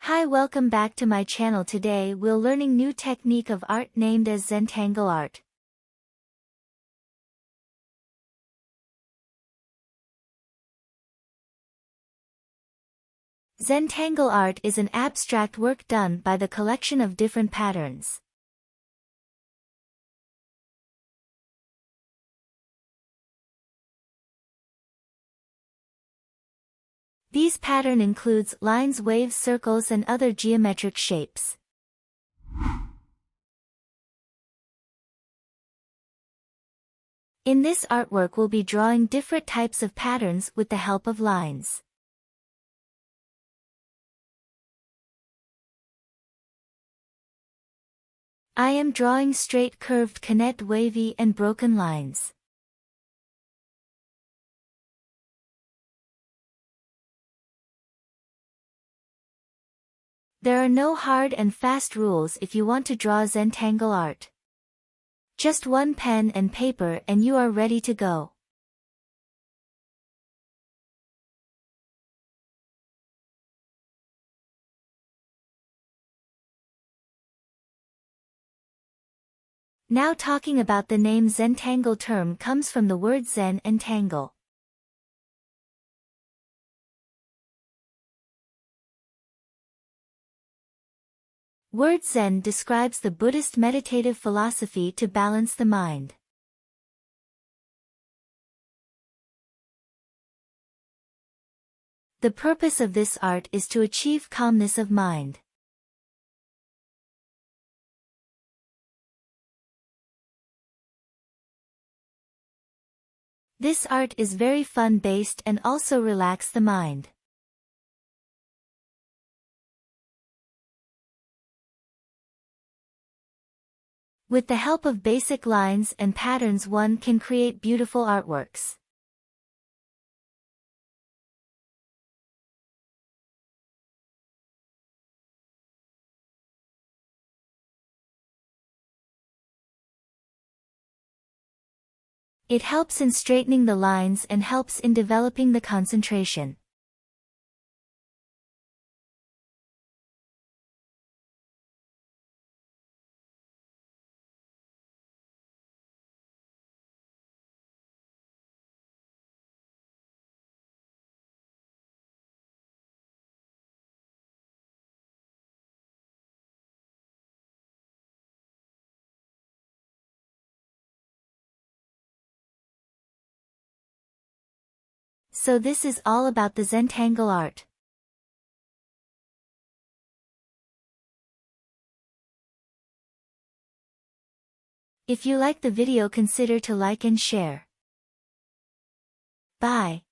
Hi, welcome back to my channel. Today we're learning new technique of art named as ZENTANGLE art. ZENTANGLE art is an abstract work done by the collection of different patterns. These pattern includes lines, waves, circles and other geometric shapes. In this artwork we'll be drawing different types of patterns with the help of lines. I am drawing straight, curved, connect, wavy and broken lines. There are no hard and fast rules if you want to draw ZENTANGLE art. Just one pen and paper and you are ready to go. Now talking about the name ZENTANGLE term comes from the word zen and tangle. Word Zen describes the Buddhist meditative philosophy to balance the mind. The purpose of this art is to achieve calmness of mind. This art is very fun-based and also relax the mind. With the help of basic lines and patterns one can create beautiful artworks. It helps in straightening the lines and helps in developing the concentration. So this is all about the ZENTANGLE art. If you like the video, consider to like and share. Bye.